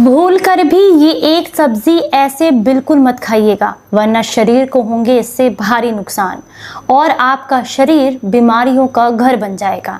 भूल कर भी ये एक सब्जी ऐसे बिल्कुल मत खाइएगा, वरना शरीर को होंगे इससे भारी नुकसान और आपका शरीर बीमारियों का घर बन जाएगा।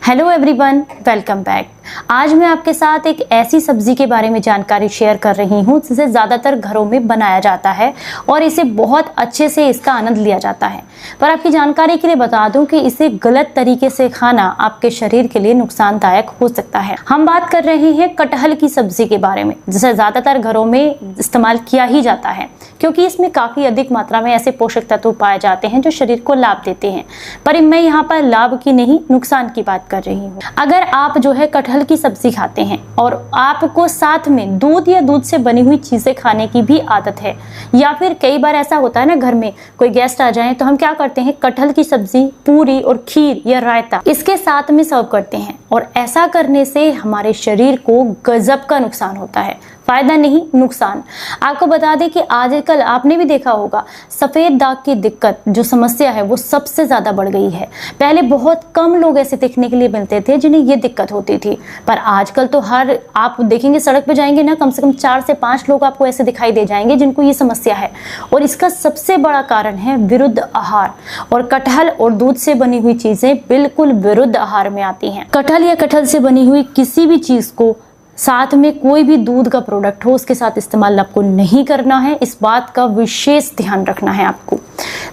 Hello everyone, welcome back. आज मैं आपके साथ एक ऐसी सब्जी के बारे में जानकारी शेयर कर रही हूँ जिसे ज़्यादातर घरों में बनाया जाता है और इसे बहुत अच्छे से इसका आनंद लिया जाता है। पर आपकी जानकारी के लिए बता दूं कि इसे गलत तरीके से खाना आपके शरीर के लिए नुकसानदायक हो सकता है। हम बात कर रहे हैं कटहल की सब्जी के बारे में, जिसे ज़्यादातर घरों में इस्तेमाल किया ही जाता है क्योंकि इसमें काफ़ी अधिक मात्रा में ऐसे पोषक तत्व पाए जाते हैं जो शरीर को लाभ देते हैं। पर मैं यहाँ पर लाभ की नहीं, नुकसान की बात कर रही हूँ। अगर आप जो है कटहल की सब्जी खाते हैं और आपको साथ में दूध या दूध से बनी हुई चीजें खाने की भी आदत है, या फिर कई बार ऐसा होता है ना, घर में कोई गेस्ट आ जाए तो हम क्या करते हैं, कटहल की सब्जी, पूरी और खीर या रायता इसके साथ में सर्व करते हैं। और ऐसा करने से हमारे शरीर को गजब का नुकसान होता है, फायदा नहीं नुकसान। आपको बता दें कि आजकल आपने भी देखा होगा, सफेद दाग की दिक्कत जो समस्या है वो सबसे ज्यादा बढ़ गई है। पहले बहुत कम लोग ऐसे देखने के लिए मिलते थे जिन्हें ये दिक्कत होती थी, पर आजकल तो हर आप देखेंगे सड़क पे जाएंगे ना, कम से कम 4 से 5 लोग आपको ऐसे दिखाई दे जाएंगे जिनको ये समस्या है। और इसका सबसे बड़ा कारण है विरुद्ध आहार, और कटहल और दूध से बनी हुई चीजें बिल्कुल विरुद्ध आहार में आती हैं। कटहल या कटहल से बनी हुई किसी भी चीज को, साथ में कोई भी दूध का प्रोडक्ट हो, उसके साथ इस्तेमाल आपको नहीं करना है। इस बात का विशेष ध्यान रखना है आपको।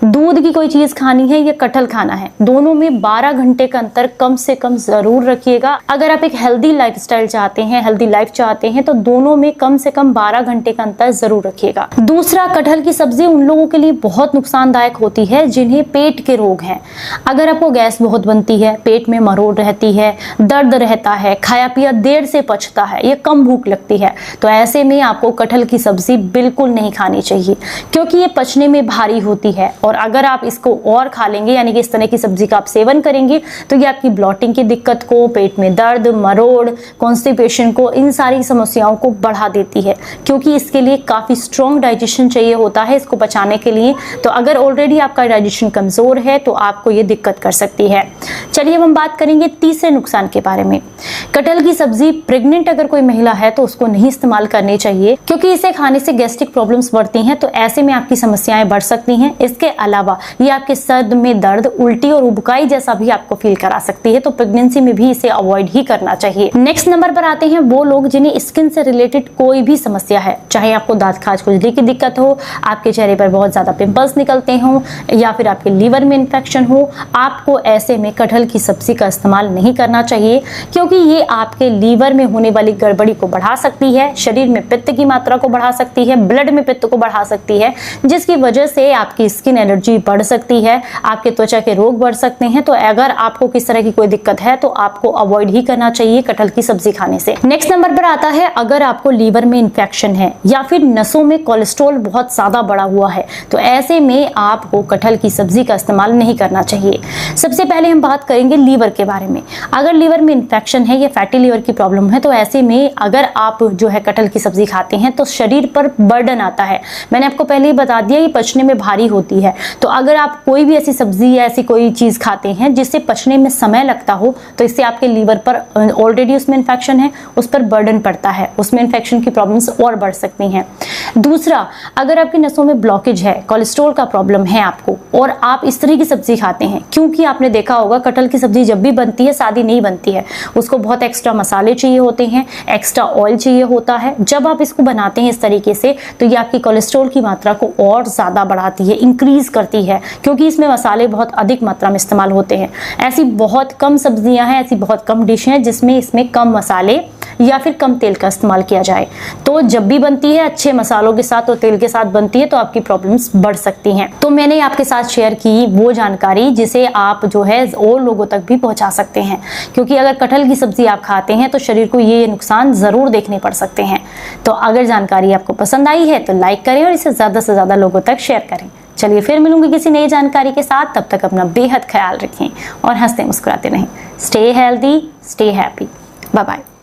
दूध की कोई चीज खानी है या कटहल खाना है, दोनों में 12 घंटे का अंतर कम से कम जरूर रखिएगा। अगर आप एक हेल्दी लाइफस्टाइल चाहते हैं, हेल्दी लाइफ चाहते हैं, तो दोनों में कम से कम 12 घंटे का अंतर जरूर रखिएगा। दूसरा, कटहल की सब्जी उन लोगों के लिए बहुत नुकसानदायक होती है जिन्हें पेट के रोग हैं। अगर आपको गैस बहुत बनती है, पेट में मरोड़ रहती है, दर्द रहता है, खाया पिया देर से पचता है या कम भूख लगती है, तो ऐसे में आपको कटहल की सब्जी बिल्कुल नहीं खानी चाहिए क्योंकि ये पचने में भारी होती है। और अगर आप इसको और खा लेंगे, यानी कि इस तरह की सब्जी का आप सेवन करेंगे, तो ये आपकी ब्लॉटिंग की दिक्कत को, पेट में दर्द, मरोड़, कॉन्स्टिपेशन को, इन सारी समस्याओं को बढ़ा देती है क्योंकि इसके लिए काफी स्ट्रॉन्ग डाइजेशन चाहिए होता है इसको पचाने के लिए। तो अगर ऑलरेडी आपका डाइजेशन कमजोर है तो आपको ये दिक्कत कर सकती है। चलिए अब हम बात करेंगे तीसरे नुकसान के बारे में। कटहल की सब्जी प्रेग्नेंट अगर कोई महिला है तो उसको नहीं इस्तेमाल करनी चाहिए क्योंकि इसे खाने से गैस्ट्रिक प्रॉब्लम्स बढ़ती हैं, तो ऐसे में आपकी समस्याएं बढ़ सकती हैं। इसके अलावा ये आपके सर में दर्द, उल्टी और उबकाई जैसा भी आपको फील करा सकती है, तो प्रेगनेंसी में भी इसे अवॉइड ही करना चाहिए। नेक्स्ट नंबर पर आते हैं वो लोग जिन्हें स्किन से रिलेटेड कोई भी समस्या है, चाहे आपको दांत खाज खुजली की दिक्कत हो, आपके चेहरे पर बहुत ज्यादा पिंपल्स निकलते हों, या फिर आपके लीवर में इन्फेक्शन हो, आपको ऐसे में कटहल की सब्जी का इस्तेमाल नहीं करना चाहिए क्योंकि ये आपके लीवर में होने वाली गड़बड़ी को बढ़ा सकती है, शरीर में पित्त की मात्रा को बढ़ा सकती है, ब्लड में पित्त को बढ़ा सकती है, जिसकी वजह से आपकी स्किन एलर्जी बढ़ सकती है, आपके त्वचा के रोग बढ़ सकते हैं। तो अगर आपको किस तरह की कोई दिक्कत है तो आपको अवॉइड ही करना चाहिए कटहल की सब्जी खाने से। नेक्स्ट नंबर पर आता है, अगर आपको लीवर में इन्फेक्शन है या फिर नसों में कोलेस्ट्रॉल बहुत ज्यादा बढ़ा हुआ है, तो ऐसे में आपको कटहल की सब्जी का इस्तेमाल नहीं करना चाहिए। सबसे पहले हम बात करेंगे लीवर के बारे में। अगर लीवर में इन्फेक्शन है या फैटी लीवर की प्रॉब्लम है, तो ऐसे में अगर आप जो है कटहल की सब्जी खाते हैं तो शरीर पर बर्डन आता है। मैंने आपको पहले ही बता दिया, ये पचने में भारी होती है, तो अगर आप कोई भी ऐसी सब्जी या ऐसी कोई चीज खाते हैं जिससे पचने में समय लगता हो, तो इससे आपके लीवर पर ऑलरेडी उसमें इन्फेक्शन है, उस पर बर्डन पड़ता है, उसमें इन्फेक्शन की प्रॉब्लम्स और बढ़ सकती हैं। दूसरा, अगर आपकी नसों में ब्लॉकेज है, कोलेस्ट्रॉल का प्रॉब्लम है आपको, और आप इस तरह की सब्जी खाते हैं, क्योंकि आपने देखा होगा कटहल की सब्जी जब भी बनती है सादी नहीं बनती है, उसको बहुत एक्स्ट्रा मसाले चाहिए होते हैं, एक्स्ट्रा ऑयल चाहिए होता है। जब आप इसको बनाते हैं इस तरीके से तो ये आपकी कोलेस्ट्रॉल की मात्रा को और ज्यादा बढ़ाती है, इंक्रीज करती है, क्योंकि इसमें मसाले बहुत अधिक मात्रा में इस्तेमाल होते हैं। ऐसी बहुत कम सब्जियां हैं, ऐसी बहुत कम डिश हैं जिसमें इसमें कम मसाले या फिर कम तेल का इस्तेमाल किया जाए। तो जब भी बनती है अच्छे मसालों के साथ और तेल के साथ बनती है तो आपकी प्रॉब्लम्स बढ़ सकती हैं। तो मैंने आपके साथ शेयर की वो जानकारी जिसे आप जो है और लोगों तक भी पहुंचा सकते हैं, क्योंकि अगर कटहल की सब्जी आप खाते हैं तो शरीर को ये नुकसान जरूर देखने पड़ सकते हैं। तो अगर जानकारी आपको पसंद आई है तो लाइक करें और इसे ज्यादा से ज्यादा लोगों तक शेयर करें। चलिए फिर मिलूंगी किसी नई जानकारी के साथ, तब तक अपना बेहद ख्याल रखें और हंसते मुस्कुराते रहें। Stay healthy, stay happy, bye bye.